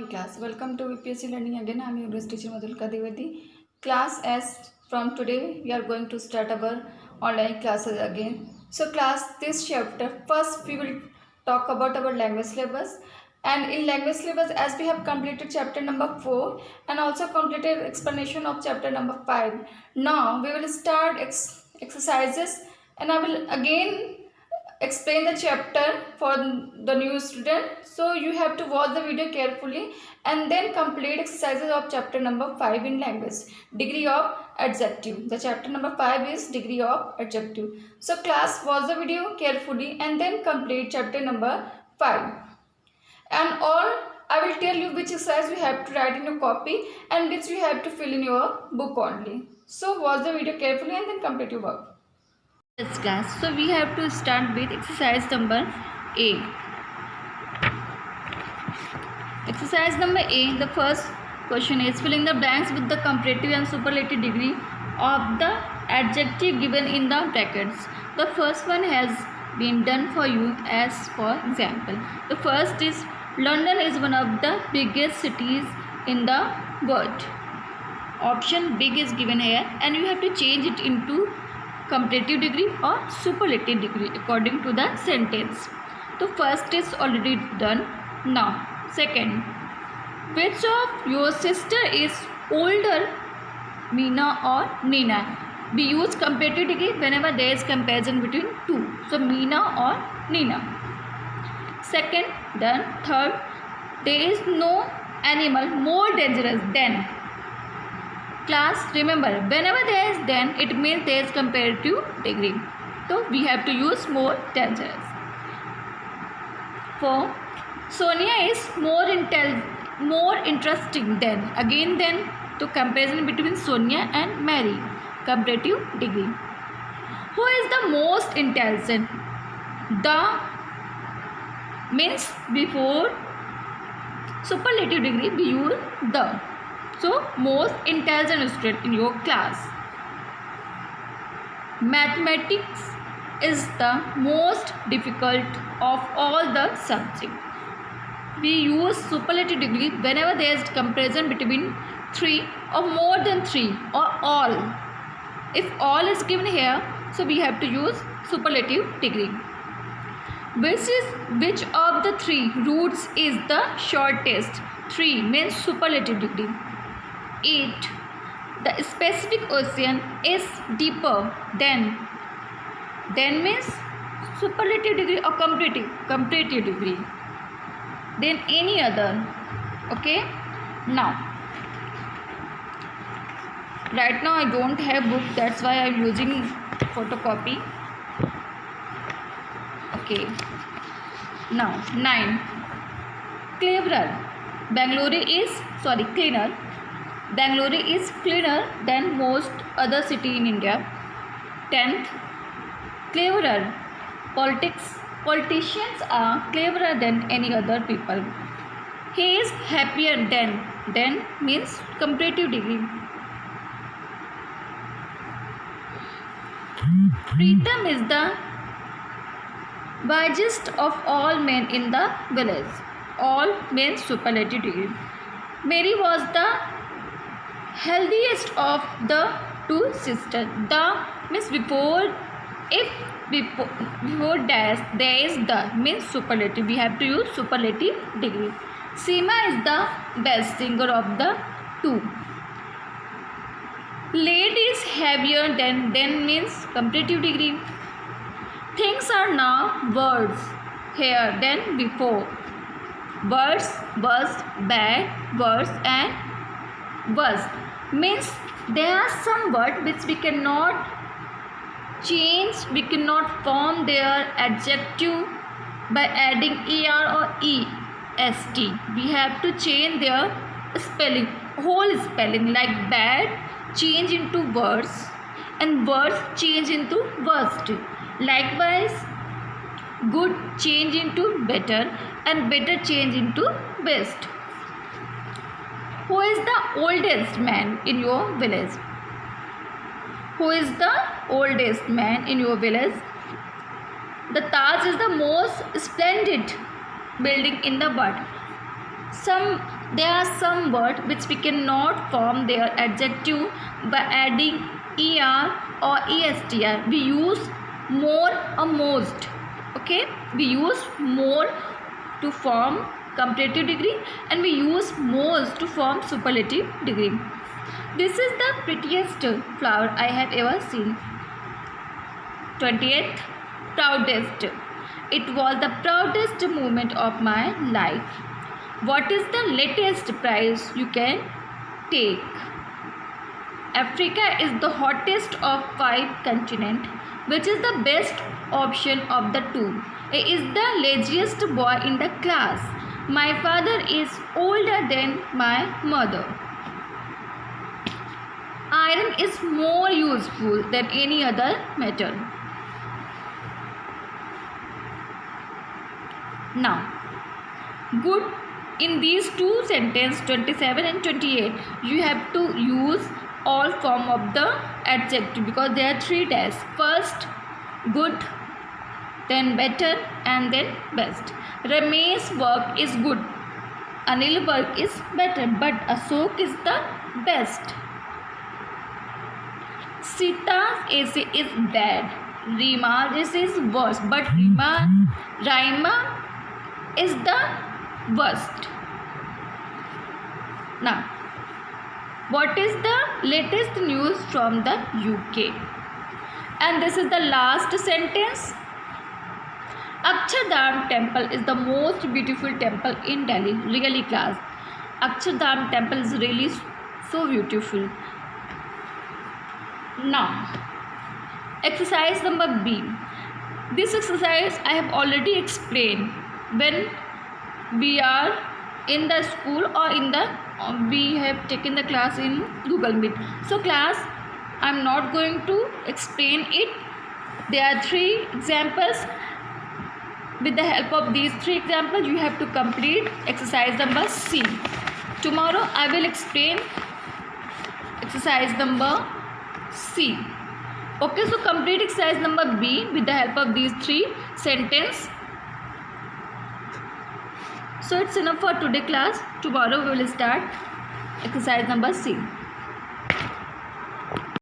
class. Welcome to VPSC Learning again. I am your English teacher Madhulika Devadi. Class S, from today we are going to start our online classes again. So class, this chapter first we will talk about our language syllabus, and in language syllabus as we have completed chapter number 4 and also completed explanation of chapter number 5. Now we will start exercises, and I will again explain the chapter for the new student. So you have to watch the video carefully and then complete exercises of chapter number 5 in language, degree of adjective. The chapter number 5 is degree of adjective. So class, watch the video carefully and then complete chapter number 5. And all I will tell you which exercise you have to write in your copy and which you have to fill in your book only. So watch the video carefully and then complete your work. Yes, class. So we have to start with exercise number A. Exercise number A, the first question is filling the blanks with the comparative and superlative degree of the adjective given in the brackets. The first one has been done for you as for example. The first is London is one of the biggest cities in the world. Option big is given here and you have to change it into comparative degree or superlative degree according to the sentence. So first is already done. Now second, which of your sister is older, Meena or Nina? We use comparative degree whenever there is comparison between two. So Meena or Nina. Second, done. Third, there is no animal more dangerous than. Class, remember, whenever there is then, it means there is comparative degree. So we have to use more dangerous. 4. Sonia is more interesting than. Again then, to comparison between Sonia and Mary. Comparative degree. Who is the most intelligent? The means before superlative degree we use the. So, most intelligent student in your class. Mathematics is the most difficult of all the subjects. We use superlative degree whenever there is comparison between 3 or more than 3 or all. If all is given here, so we have to use superlative degree. Which of the 3 roots is the shortest? 3 means superlative degree. 8. The specific ocean is deeper than. Then means superlative degree or comparative degree. Then any other. Okay. Now, right now I don't have book. That's why I am using photocopy. Okay. Now 9. Cleaner. Cleaner. Bangalore is cleaner than most other city in India. 10th, cleverer. Politicians are cleverer than any other people. He is happier than. Then means comparative degree. Pritam is the wisest of all men in the village. All means superlative degree. Mary was the healthiest of the 2 sisters. The means before dash there is the means superlative. We have to use superlative degree. Seema is the best singer of the 2. Lead is heavier than means comparative degree. Things are now worse here than before. Worse, worse, bad, worse and worse means there are some words which we cannot change, we cannot form their adjective by adding er or est. We have to change their spelling, whole spelling, like bad change into worse and worse change into worst. Likewise, good change into better and better change into best. Who is the oldest man in your village? Who is the oldest man in your village? The Taj is the most splendid building in the world. Some There are some words which we cannot form their adjective by adding er or estr. We use more or most. Okay, we use more to form comparative degree and we use most to form superlative degree. This is the prettiest flower I have ever seen. 20th, proudest. It was the proudest moment of my life. What is the latest prize you can take? Africa is the hottest of 5 continents. Which is the best option of the two? He is the laziest boy in the class. My father is older than my mother. Iron is more useful than any other metal. Now, good. In these two sentences 27 and 28, you have to use all form of the adjective because there are 3 tests. First, good, then better, and then best. Ramesh work is good. Anil work is better, but Ashok is the best. Sita's essay is bad. Rima's essay is worse, but Raima is the worst. Now, what is the latest news from the UK? And this is the last sentence. Akshardham temple is the most beautiful temple in Delhi. Really class. Akshardham temple is really so beautiful. Now, exercise number B. This exercise I have already explained when we are in the school or in the we have taken the class in Google Meet. So class, I am not going to explain it. There are 3 examples. With the help of these 3 examples, you have to complete exercise number C. Tomorrow I will explain exercise number C. Okay, so complete exercise number B with the help of these 3 sentences. So it's enough for today class. Tomorrow we will start exercise number C.